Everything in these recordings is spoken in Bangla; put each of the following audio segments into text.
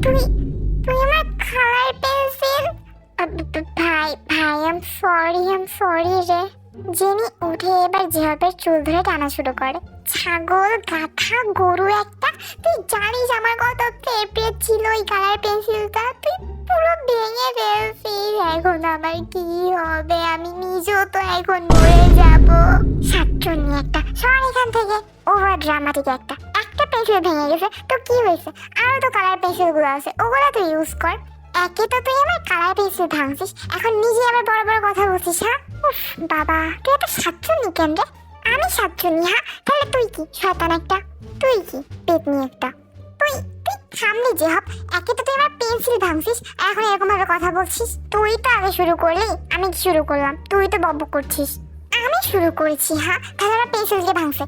তুই তুই আমার খালার পেন্সিল। ভাই ভাই আম সরি রে। জেনি উঠে এবার জিহাবের চুল ধরে টানা শুরু করে। ছাগল গাধা গরু একটা, তুই জানিস আমার কত ফেভারিট ছিল ওই কালার পেন্সিলটা, তুই পুরো ভেঙে ফেলছিস। এখন আমার কি হবে? আমি নিজেও তো এখন মরে যাব। সাতচন্নি একটা, সর এখান থেকে। ওভার ড্রামাটিক একটা পেন্সিল ভেঙে গেছে তো কি হয়েছে? আরো তো কালার পেন্সিল গুলো আছে, ওগুলো তুই ইউজ কর। একে তো তুই আমার কালার পেন্সিল ভাঙছিস, এখন নিজে আবার বড় বড় কথা বলছিস। হ্যাঁ উফ বাবা, তুই এত সাতচন্নি কেন রে? আমি সাতচন্নি? হ্যাঁ তাহলে তুই কি শয়তান একটা? তুই কি পেতনি একটা? তুই তুই থামলি যে হব। একে তো তুই আমার পেন্সিল ভাঙছিস, এখন এরকম ভাবে কথা বলছিস। তুই তো আগে শুরু করলি, আমি কি শুরু করলাম? তুই তো বকবক করছিস। আমি শুরু করেছি? হ্যাঁ তাহলে আমার পেন্সিল কে ভাঙছে?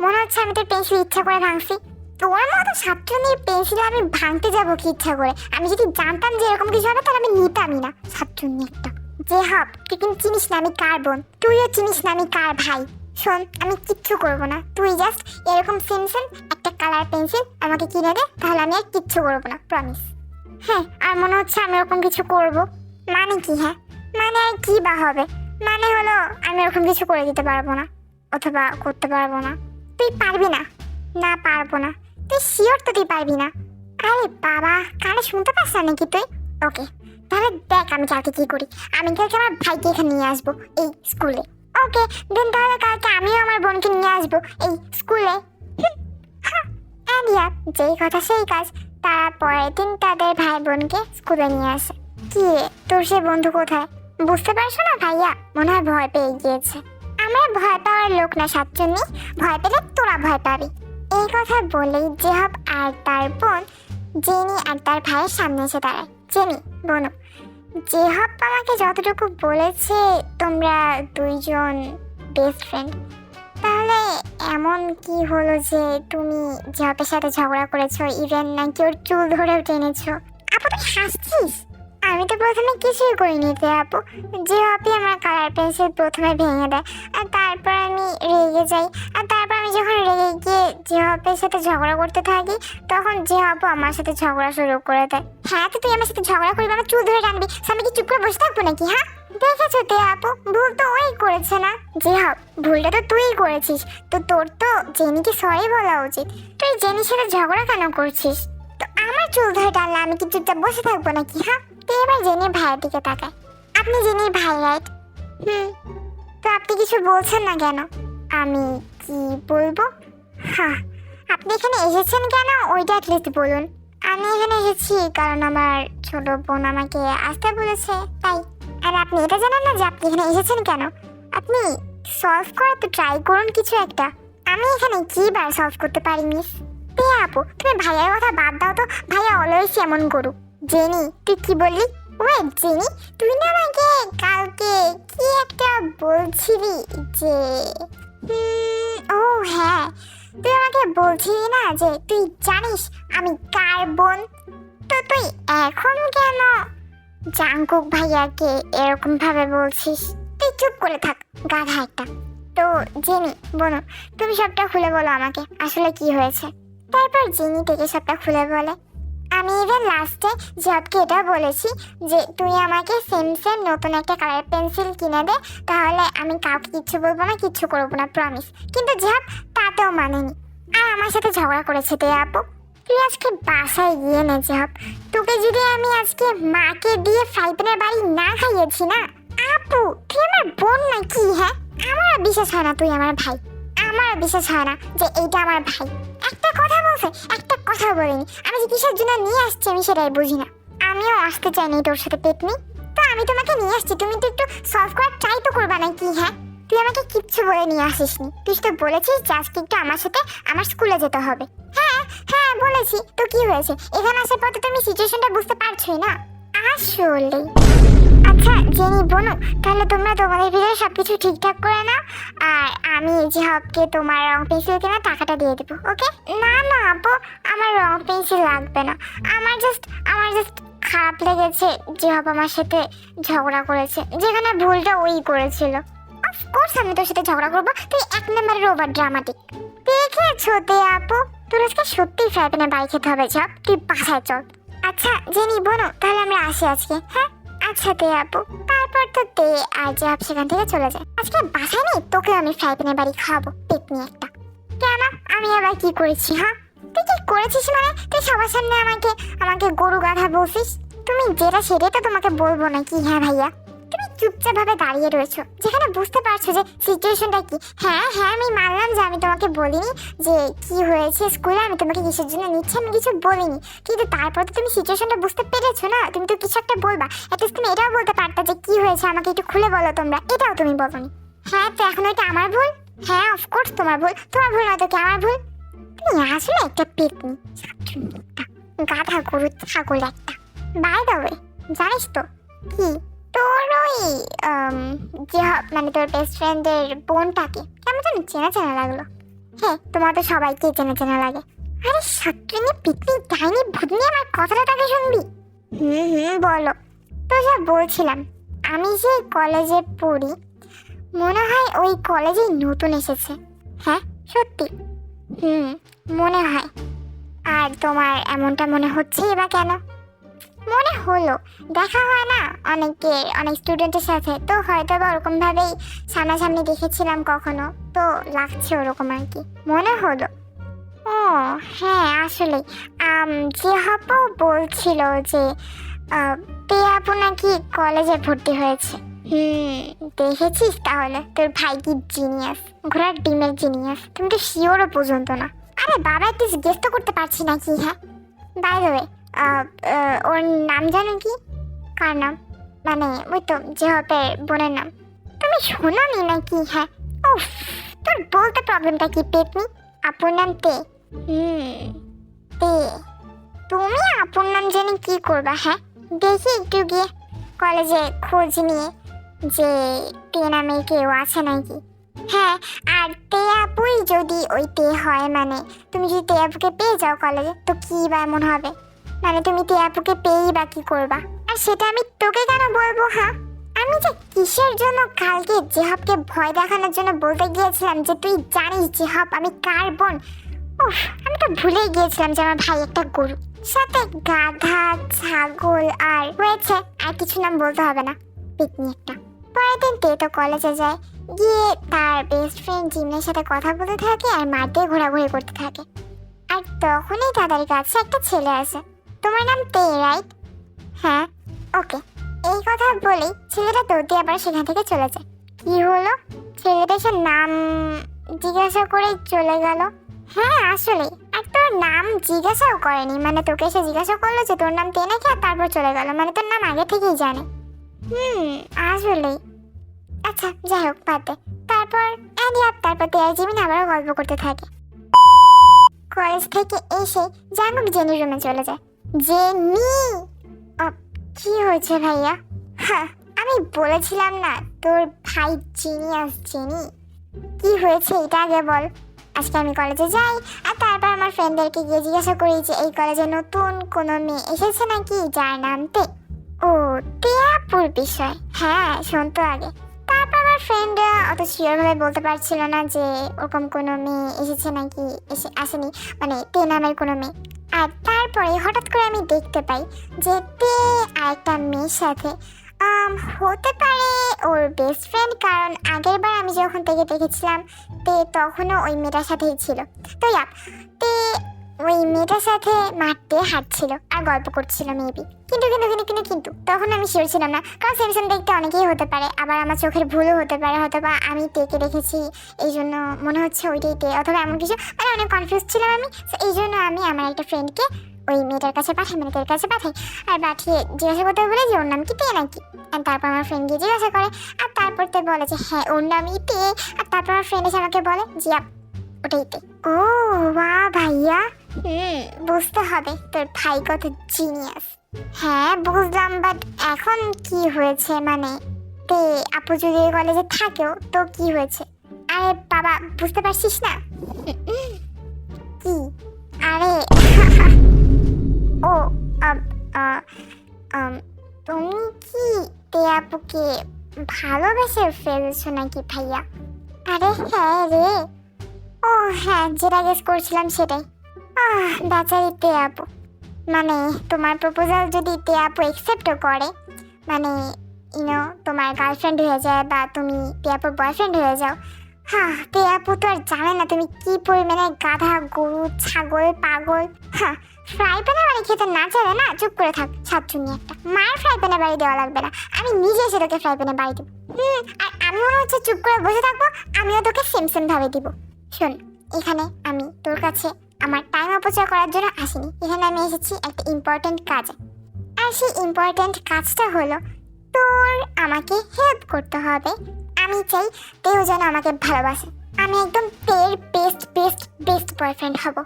মনে হচ্ছে আমি তোর পেন্সিল ইচ্ছা করে ভাঙছি। তোর মতো সাতচন্নির পেন্সিল আমি ভাঙতে যাবো কি ইচ্ছা করে? আমি যদি জানতাম যে এরকম কিছু হবে তাহলে আমি নিতামই না। সাতচন্নি একটা। যে হব, তুই কিন্তু চিনিস না আমি কার বোন, তুইও চিনিস না আমি কার ভাই। শোন, আমি কিচ্ছু করবো না, তুই জাস্ট এরকম সেম একটা কালার পেন্সিল আমাকে কিনে দে, তাহলে আমি আর কিচ্ছু করবো না, প্রমিস। হ্যাঁ, আর মনে হচ্ছে আমি এরকম কিছু করব। মানে কি? হ্যাঁ মানে আর কি বা হবে? মানে হলো আমি এরকম কিছু করে দিতে পারবো না, অথবা করতে পারবো না। তুই পারবি না? না পারবো না। তুই শিওর তো তুই পারবি না? আরে বাবা, কানে শুনতে পাস না নাকি তুই? ওকে, তাহলে দেখ আমি কালকে কি করি। আমি কালকে আমার ভাইকে এখানে নিয়ে আসবো এই স্কুলে। ওকে দেন, তাহলে কালকে আমিও আমার বোনকে নিয়ে আসবো এই স্কুলে। যেই কথা সেই কাজ। তারা পরের দিন তাদের ভাই বোনকে স্কুলে নিয়ে আসে। কি রে, তোর সে বন্ধু কোথায়? বুঝতে পারছো না ভাইয়া? মনে হয় ভয় পেয়ে গিয়েছে। আমরা ভয় পাওয়ার লোক না সাতচন্নি, ভয় পেলে তোরা ভয় পাবি। এই কথা বলেই জেহাব আর তার বোন জেনি আর তার ভাইয়ের সামনে এসে দাঁড়ায়। জেনি, বোনো, জেহাব আমাকে যতটুকু বলেছে তোমরা দুইজন বেস্ট ফ্রেন্ড। তাহলে এমন কি হলো যে তুমি জেহাবের সাথে ঝগড়া করেছো, ইভেন নাকি ওর চুল ধরেও টেনেছো? আপু তুই হাসছিস? আমি তো প্রথমে কিছুই করিনি তে আপু। জেহাবই আমার কালার পেন্সিল প্রথমে ভেঙে দেয়, আর তারপর আমি রেগে যাই। আর তারপর আমি যখন রেগে গিয়ে জেহাবের সাথে ঝগড়া করতে থাকি, তখন জেহাবও আমার সাথে ঝগড়া শুরু করে দেয়। হ্যাঁ তো তুই আমার সাথে ঝগড়া করবি, আমার চুল ধরে টানবি, আমি কি চুপ করে বসে থাকবো নাকি? হ্যাঁ দেখেছো তে আপু, ভুল তো ওই করেছে না? জেহাব, ভুলটা তো তুই করেছিস, তো তোর তো জেনিকে সরি বলা উচিত। তুই জেনির সাথে ঝগড়া কেন করছিস? তো আমার চুল ধরে টানলে আমি কি চুপচাপ বসে থাকবো নাকি? হ্যাঁ তো এবার জেনির ভাইয়ের দিকে তাকায়। আপনি জেনির ভাই রাইট? তো আপনি কিছু বলছেন না কেন? আমি কি বলবো? হ্যাঁ, আপনি এখানে এসেছেন কেন ওইটা অ্যাটলিস্ট বলুন। আমি এখানে এসেছি কারণ আমার ছোট বোন আমাকে আসতে বলেছে, তাই। আর আপনি এটা জানেন না যে আপনি এখানে এসেছেন কেন? আপনি সলভ করার তো ট্রাই করুন কিছু একটা। আমি এখানে কি বার সলভ করতে পারি মিস? আপু তুমি ভাইয়ার কথা বাদ দাও তো, ভাইয়া অলওয়েজ এমন করুক। জেনি তুই কি বললি? ওয়েট জেনি, তুই না আমাকে কালকে কি একটা বলছিলি যে ও হ্যাঁ, তুই আমাকে বলছিলি না যে তুই জানিস আমি কার বোন। তো তুই এখন কেন জাঙ্কুক ভাইয়াকে এরকম ভাবে বলছিস? তুই চুপ করে থাক, গাধা একটা। তো জেনি বোনো, তুমি সবটা খুলে বলো আমাকে আসলে কি হয়েছে। তারপর জেনি থেকে সবটা খুলে বলে। আমি ইভেন লাস্টে জবকে এটা বলেছি যে তুই আমাকে সেম নতুন একটা কালার পেন্সিল কিনে দে, তাহলে আমি কাউকে কিচ্ছু বলবো না, কিচ্ছু করবো না, প্রমিস। কিন্তু জব তাতেও মানেনি, আর আমার সাথে ঝগড়া করেছে। তে আপু তুই আজকে বাসায় গিয়ে নে জব। তোকে যদি আমি আজকে মাকে দিয়ে ফ্রাইপ্যানের বাড়ি না খাইয়েছি না, আপু তুই আমার বোন নাকি? হ্যাঁ আমার বিশ্বাস হয় না তুই আমার ভাই, আমার বিশ্বাস হয় না যে এইটা আমার ভাই। একটা কথা বলছে, একটা কথা বলিনি। আমি যে কিসের জন্য নিয়ে আসছি আমি সেটাই বুঝি না। আমিও আসতে চাইনি তোর সাথে পেতনি, তো আমি তোমাকে নিয়ে আসছি, তুমি তো একটু সলভ করার ট্রাই তো করবা নাকি? হ্যাঁ তুই আমাকে কিচ্ছু বলে নিয়ে আসিসনি, তুই তো বলেছিস যে আজকে একটু আমার সাথে আমার স্কুলে যেতে হবে। হ্যাঁ হ্যাঁ বলেছি, তো কি হয়েছে? এখানে আসার পর তো তুমি সিচুয়েশনটা বুঝতে পারছোই না আসলে। আচ্ছা জেনি বোনো, তাহলে তোমরা তোমাদের ভিতরে সবকিছু ঠিকঠাক করে নাও, আর আমি জেহাবকে তোমার রং পেন্সিল কেনার টাকাটা দিয়ে দেবো। ওকে? না না আপু, আমার রং পেন্সিল লাগবে না। আমার জাস্ট খারাপ লেগেছে জেহাব আমার সাথে ঝগড়া করেছে, যেখানে ভুলটা ওই করেছিল। অফকোর্স আমি তোর সাথে ঝগড়া করবো, তুই এক নম্বরের ওভার ড্রামাটিক। দেখেছো তে আপু, তোর আজকে সত্যিই ফ্রাই প্যানে বাড়ি খেতে হবে। চল তুই বাসায় চল। আচ্ছা জেনি বোনো, তাহলে আমরা আসি আজকে। হ্যাঁ আচ্ছা তে আপু। তারপর তো তে আর জাহাব সেখান থেকে চলে যায়। আজকে বাসায় নেই, তোকে আমি ফ্রাই প্যানে বাড়ি খাওয়াবো পেতনি একটা। কেন, আমি আবার কি করেছি? হ্যাঁ তুই কি করেছিস মানে? তুই সবার সামনে আমাকে আমাকে গরু গাধা বলছিস। তুমি যেটা সেটাই তো তোমাকে বলবো নাকি? হ্যাঁ ভাইয়া, তুমি চুপচাপ ভাবে দাঁড়িয়ে রয়েছো, যেখানে বুঝতে পারছো যে সিচুয়েশনটা কি। হ্যাঁ হ্যাঁ আমি মানলাম যে আমি তোমাকে বলিনি যে কি হয়েছে স্কুলে, আমি তোমাকে কিসের জন্য নিচ্ছি আমি কিছু বলিনি, কিন্তু তারপর তো তুমি সিচুয়েশনটা বুঝতে পেরেছো না? তুমি তো কিছু একটা বলবা, অ্যাটলিস্ট তুমি এটাও বলতে পারতা যে কি হয়েছে আমাকে একটু খুলে বলো তোমরা, এটাও তুমি বলোনি। হ্যাঁ তো এখন ওইটা আমার ভুল? হ্যাঁ অফকোর্স তোমার ভুল। তোমার ভুল নয়তো কি আমার ভুল? তুমি আসলে একটা পেতনি, গাধা গরু ছাগল একটা। বাই দ্য ওয়ে, জানিস তো কি তোর ওই যে মানে তোর বেস্ট ফ্রেন্ডের বোনটাকে কেমন যেন চেনা চেনা লাগলো। হ্যাঁ তোমার তো সবাইকে চেনা চেনা লাগে। আরে সাতটানি পিকনি ডাইনি ভূতনি, আমার কথাটা তাকে শুনবি? বলো। তো যা বলছিলাম, আমি যে কলেজে পড়ি, মনে হয় ওই কলেজেই নতুন এসেছে। হ্যাঁ সত্যি? মনে হয়। আর তোমার এমনটা মনে হচ্ছেই বা কেন? মনে হলো, দেখা হয় না অনেক স্টুডেন্টের সাথে, তো হয়তো বা ওরকম ভাবেই সামনাসামনি দেখেছিলাম কখনো, তো লাগছে ওরকম আর কি, মনে হলো। ও হ্যাঁ আসলে জিহাপও বলছিল যে তে আপু নাকি কলেজে ভর্তি হয়েছে। দেখেছিস তাহলে তোর ভাই কি জিনিয়াস, ঘোড়ার ডিমের জিনিয়াস। তুমি তো শিওরও পর্যন্ত না। আরে বাবা একটু জিজ্ঞেস তো করতে পারছি নাকি? হ্যাঁ বাই দ্য ওয়ে ওর নাম জানো কি? কার নাম? মানে ওই তো জেহাপের বোনের নাম। তুমি শোনোনি নাকি? হ্যাঁ উফ, তোর বলতে প্রবলেমটা কি পেতনি? আপুর নাম তে। তে। তুমি আপুর নাম জেনে কি করবা? হ্যাঁ দেখি একটু গিয়ে কলেজে খোঁজ নিয়ে যে তে নামে কেউ আছে নাকি। হ্যাঁ আর তে আপুই যদি ওই তে হয়, মানে তুমি যদি তে আপুকে পেয়ে যাও কলেজে, তো কি বা এমন হবে? মানে তুমি তে আপুকে পেয়েই বা কি করবা? আর সেটা আমি তোকে কেন বলবো? হ্যাঁ আমি যে কিসের জন্য কালকে জেহাবকে ভয় দেখানোর জন্য বলতে গিয়েছিলাম যে তুই জানিস জেহাব আমি কার বোন। উফ, আমি তো ভুলেই গিয়েছিলাম যে আমার ভাই একটা গরু, সাথে গাধা ছাগল, আর হয়েছে আর কিছু নাম বলতে হবে না, পিকনি একটা। পরের দিন তে তো কলেজে যায়, গিয়ে তার বেস্ট ফ্রেন্ড জিমের সাথে কথা বলতে থাকে আর মাঠ দিয়ে ঘোরাঘুরি করতে থাকে। আর তখনই তাদের কাছে একটা ছেলে আসে। তোমার নাম তে রাইট? হ্যাঁ ওকে। এই কথা বলেই ছেলেটা দৌড় দিয়ে আবার সেখান থেকে চলে যায়। কি হলো? ছেলেটা সে নাম জিজ্ঞাসা করে চলে গেল। হ্যাঁ আসলে, আর তোর নাম জিজ্ঞাসাও করেনি, মানে তোকে সে জিজ্ঞাসা করলো যে তোর নাম তে নাকি, আর তারপর চলে গেল, মানে তোর নাম আগে থেকেই জানে। আসলে আচ্ছা যাই হোক বাদ দে। তারপর তারপর তে আর জিমিন আবারও গল্প করতে থাকে। কলেজ থেকে এসে জাঙ্গুক জেনির রুমে চলে যায়। জেনি, কি হয়েছে ভাইয়া? হ্যাঁ আমি বলেছিলাম না তোর ভাই জিনিয়াস। জেনি কি হয়েছে এটা আগে বল। আজকে আমি কলেজে যাই আর তারপর আমার ফ্রেন্ডদেরকে গিয়ে জিজ্ঞাসা করি যে এই কলেজে নতুন কোনো মেয়ে এসেছে নাকি যার নাম তে। ও তে আপুর বিষয়? হ্যাঁ শোন তো আগে। তারপর আমার ফ্রেন্ডরা অত শিওর ভাবে বলতে পারছিল না যে ওরকম কোনো মেয়ে এসেছে নাকি আসেনি, মানে তে নামের কোনো মেয়ে। আর তারপরে হঠাৎ করে আমি দেখতে পাই যে তে আর একটা মেয়ের সাথে হতে পারে ওর বেস্ট ফ্রেন্ড, কারণ আগের বার আমি যখন থেকে দেখেছিলাম তে তখনও ওই মেয়েটার সাথেই ছিল। তো তে ওই মেয়েটার সাথে মাঠে হাঁটছিল আর গল্প করছিল মেবি, কিন্তু কিন্তু কিন্তু কিন্তু কিন্তু তখন আমি শিওর ছিলাম না, কারণ সেমসন দেখতে অনেকেই হতে পারে, আবার আমার চোখের ভুলও হতে পারে, হয়তো বা আমি তেকে দেখেছি এই জন্য মনে হচ্ছে ওইটাই তে, অথবা এমন কিছু, মানে অনেক কনফিউজ ছিলাম আমি। এই জন্য আমি আমার একটা ফ্রেন্ডকে ওই মেয়েটার কাছে পাঠাই, মানে তোর কাছে পাঠাই, আর পাঠিয়ে জিজ্ঞাসা করতে বলে যে ওর নাম কি তে নাকি। আর তারপর আমার ফ্রেন্ড গিয়ে জিজ্ঞাসা করে, আর তারপর তে বলে যে হ্যাঁ ওর নামই তে, আর তারপর আমার ফ্রেন্ড এসে আমাকে বলে জি ওটাই তে। ও বাহ ভাইয়া, বুঝতে হবে তোর ভাই কত জিনিয়াস। হ্যাঁ বুঝলাম, বাট এখন কি হয়েছে? মানে তে আপু যদি এই কলেজে থাকেও তো কি হয়েছে? আরে বাবা বুঝতে পারছিস না? কি? আরে ও তুমি কি তে আপুকে ভালোবেসে ফেলছো নাকি ভাইয়া? আরে হ্যাঁ রে। ও হ্যাঁ, যেটা গেস করছিলাম সেটাই। বেচারি তে আপু, মানে তোমার প্রপোজাল যদি তে আপু একসেপ্টও করে, মানে তোমার গার্লফ্রেন্ড হয়ে যায় বা তুমি তে আপুর বয়ফ্রেন্ড হয়ে যাও, হ্যাঁ তে আপু তো আর জানে না তুমি কি পরিমাণে গাধা, গরু, ছাগল, পাগল। হ্যাঁ, ফ্রাই প্যানে বাড়ি খেতে না চাইলে না চুপ করে থাক, সাতচুন্নি একটা। মায়ের ফ্রাই প্যানে বাড়ি দেওয়া লাগবে না, আমি নিজে এসে তোকে ফ্রাই প্যানে বাড়ি দেবো। আর আমি মনে হচ্ছে চুপ করে বসে থাকবো, আমিও তোকে সেম সেম ভাবে দিব। শোন, এখানে আমি তোর কাছে আমার টাইম অপচয় করার জন্য আসিনি, এখানে আমি এসেছি একটা ইম্পর্টেন্ট কাজে। আর সেই ইম্পর্টেন্ট কাজটা হলো তোর আমাকে হেল্প করতে হবে। আমি চাই তেও যেন আমাকে ভালোবাসে, আমি একদম তের বেস্ট বেস্ট বেস্ট বয়ফ্রেন্ড হব।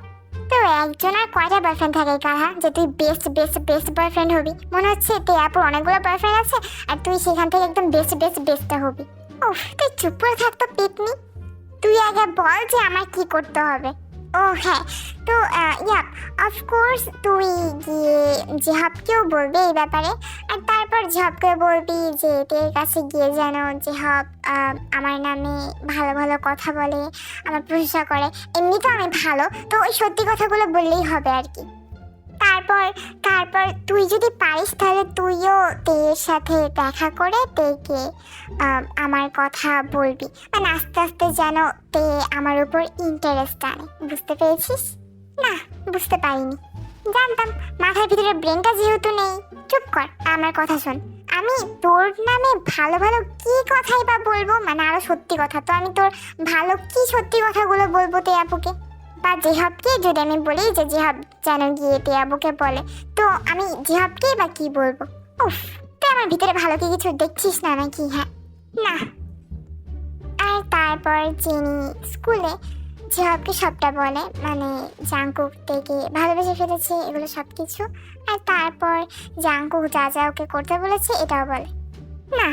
তো একজন আর কয়টা বয়ফ্রেন্ড থাকে কাহা যে তুই বেস্ট বেস্ট বেস্ট বয়ফ্রেন্ড হবি? মনে হচ্ছে তে আপুর অনেকগুলো বয়ফ্রেন্ড আছে আর তুই সেখান থেকে একদম বেস্ট বেস্ট বেস্টটা হবি। উফ, তুই চুপ করে থাকতো পেতনি। তুই আগে বল যে আমার কি করতে হবে। ও হ্যাঁ, তো অফকোর্স তুই গিয়ে জিহাবকেও বলবি এই ব্যাপারে, আর তারপর জিহাবকে বলবি যে তোর কাছে গিয়ে যেন জিহাব আমার নামে ভালো ভালো কথা বলে, আমার প্রশংসা করে। এমনি তো আমি ভালো, তো ওই সত্যি কথাগুলো বললেই হবে আর কি। তারপর তারপর তুই যদি পারিস তাহলে তুইও তের সাথে দেখা করে তেকে আমার কথা বলবি, মানে আস্তে আস্তে যেন তে আমার উপর ইন্টারেস্ট আনে। বুঝতে পেরেছিস? না, বুঝতে পারিনি, জানতাম। মাথার ভিতরে ব্রেনটা যেহেতু নেই। চুপ কর, আমার কথা শোন। আমি তোর নামে ভালো ভালো কি কথাই বা বলবো, মানে আরো সত্যি কথা। তো আমি তোর ভালো কি সত্যি কথাগুলো বলবো তে আপুকে বা জিহাবকে? যদি আমি বলি যে জিহাব যেন গিয়ে তে আপুকে বলে, তো আমি জিহাবকেই বা কি বলবো? উফ, তুই আমার ভিতরে ভালো কি কিছু দেখছিস না নাকি? হ্যাঁ না। আর তারপর চিনি স্কুলে জিহাবকে সবটা বলে, মানে জাংকুক থেকে ভালোবেসে ফেলেছে এগুলো সব কিছু। আর তারপর জাংকুক যা যা ওকে করতে বলেছে এটাও বলে। না,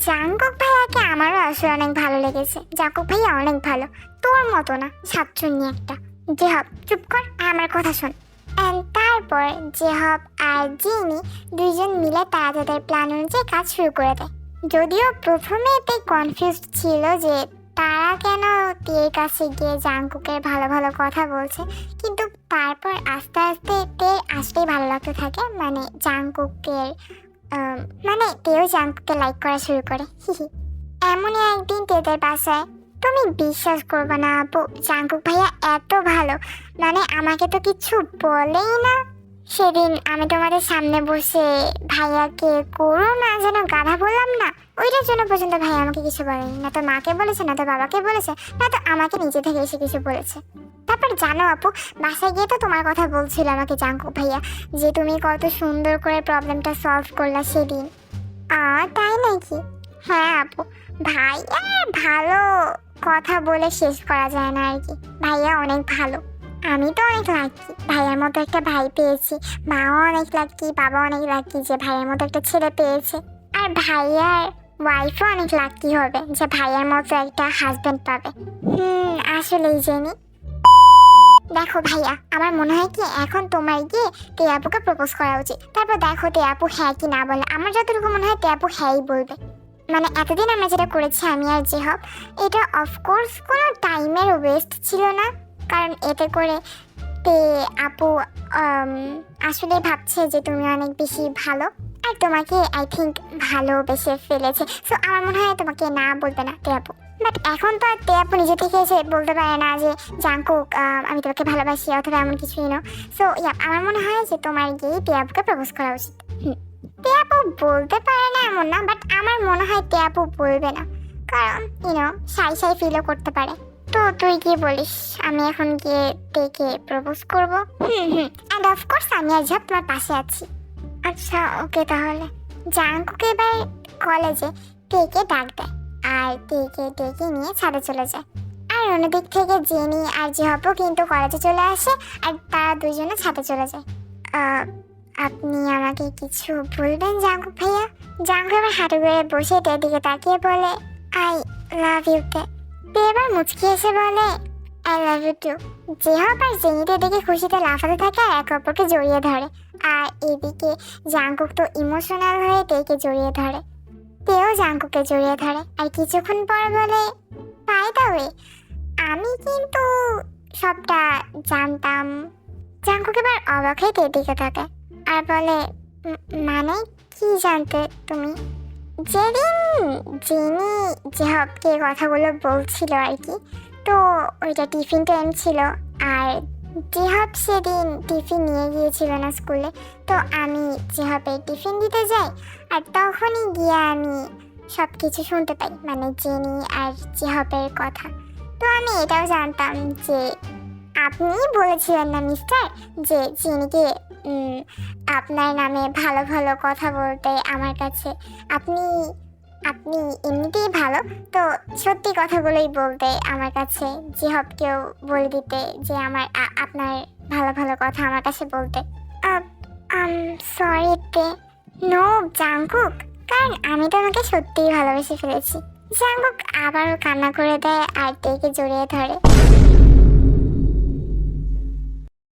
জাংকুক ভাইয়াকে আমারও আসলে অনেক ভালো লেগেছে। জাংকুক ভাইয়া অনেক ভালো, তোর মতো না সাতচুন্নি একটা। জিহাব চুপ কর, আমার কথা শোন। তারপর জিহাব আর জিনি দুইজন মিলে তারা তাদের প্ল্যান অনুযায়ী কাজ শুরু করে দেয়। যদিও প্রথমে এতে কনফিউজ ছিল যে তারা কেন তের কাছে গিয়ে জাংকুকের ভালো ভালো কথা বলছে, কিন্তু তারপর আস্তে আস্তে তের আসলেই ভালো লাগতে থাকে, মানে জাংকুকের মানে তেও জাংকুককে লাইক করা শুরু করে। এমনই একদিন তেদের বাসায়, তুমি বিশ্বাস করবে না আপু, জাংকুক ভাইয়া এত ভালো, মানে আমাকে তো কিছু বলেই না। সেদিন আমি তোমাদের সামনে বসে ভাইয়াকে করো না যেন গাধা বললাম না, ওইটার জন্য পর্যন্ত ভাইয়া আমাকে কিছু বলেনি। না তো মাকে বলেছে, না তো বাবাকে বলেছে, না তো আমাকে নিজে থেকে এসে কিছু বলেছে। তারপর জানো আপু, বাসায় গিয়ে তো তোমার কথা বলছিল আমাকে জাংকুক ভাইয়া, যে তুমি কত সুন্দর করে প্রবলেমটা সলভ করলা সেদিন। তাই নাকি? হ্যাঁ আপু, ভাইয়া ভালো কথা বলে শেষ করা যায় না আর কি। ভাইয়া অনেক ভালো, আমি তো অনেক লাকি ভাইয়ার মতো একটা ভাই পেয়েছি। মাও অনেক লাকি, বাবা অনেক লাকি যে ভাইয়ের মতো একটা ছেলে পেয়েছে। আর ভাইয়ার ওয়াইফও অনেক লাকি হবে যে ভাইয়ার মতো একটা হাজবেন্ড পাবে। আসলেই জেনি। দেখো ভাইয়া, আমার মনে হয় কি এখন তোমার গিয়ে তে আপুকে প্রপোজ করা উচিত। তারপর দেখো তে আপু হ্যাঁ কি না বলে। আমার যতটুকু মনে হয় তে আপু হ্যাঁই বলবে। মানে এতদিন আমরা যেটা করেছি আমি আর জিহাব, এটা অফকোর্স কোনো টাইমের ওয়েস্ট ছিল না, কারণ এতে করে তে আপু আসলে ভাবছে যে তুমি অনেক বেশি ভালো, আর তোমাকে আই থিঙ্ক ভালোবেসে ফেলেছে। সো আমার মনে হয় তোমাকে না বলবে না তে আপু। বাট এখন তো আর তে আপু নিজে থেকে এসে বলতে পারে না যে জাংকুক আমি তোমাকে ভালোবাসি অথবা এমন কিছুই না। সো আমার মনে হয় যে তোমার গিয়ে তে আপুকে প্রপোজ করা উচিত। তে আপু বলতে পারে না এমন না, বাট আমার মনে হয় তে আপু বলবে না, কারণ সাই সাই ফিলও করতে পারে। তো তুই কি বলিস, আমি এখন গিয়ে তেকে প্রপোজ করব? এন্ড অফকোর্স আমি আর ঝাপ তোমার পাশে আছি। আচ্ছা ওকে, তাহলে জাংকুক এবার কলেজে তেকে ডাক দেয় আর তেকে ডেকে নিয়ে ছাদে চলে যায়। আর অন্যদিক থেকে জেনি আর জিহাবও কিন্তু কলেজে চলে আসে আর তারা দুইজনে ছাদে চলে যায়। আপনি আমাকে কিছু বলবেন জাংকুক ভাইয়া? জাংকুক এবার হাঁটু গড়ে বসে তের দিকে তাকিয়ে বলে আই লাভ ইউ তে। তে এবার মুচকি এসে বলে আই লাভ ইউ টু। জিহাব আর জেনিতে দেখে খুশিতে লাফাতে থাকে আর একে অপরকে জড়িয়ে ধরে। আর এদিকে জাংকুক তো ইমোশনাল হয়ে তেকে জড়িয়ে ধরে। তেও জাঙ্কুকে জড়িয়ে ধরে আর কিছুক্ষণ পর বলে, বাই দ্য ওয়ে, আমি কিন্তু সবটা জানতাম। জাঙ্কুক এবার অবাক হয়ে তের দিকে থাকে আর বলে, মানে কি জানতে তুমি?" যেদিন যিনি জেহবকে কথাগুলো বলছিল আর কি, তো ওইটা টিফিন টাইম ছিল আর জেহব সেদিন টিফিন নিয়ে গিয়েছিল না স্কুলে। তো আমি জেহবের টিফিন দিতে যাই আর তখনই গিয়ে আমি সব কিছু শুনতে পাই, মানে জেনি আর জেহবের কথা। তো আমি এটাও জানতাম যে আপনি বলেছিলেন না মিস্টার, যে জেনিকে আপনার নামে ভালো ভালো কথা বলতে আমার কাছে। আপনি আপনি এমনিতেই ভালো, তো সত্যি কথাগুলোই বলতে আমার কাছে, জেহবকেও বলে দিতে যে আপনার ভালো ভালো কথা আমার কাছে বলতে। সরি তে। নো জাঙ্কুক, কারণ আমি তোমাকে সত্যিই ভালোবেসে ফেলেছি। জাঙ্কুক আবারও কান্না করে দেয় আর তেকে জড়িয়ে ধরে।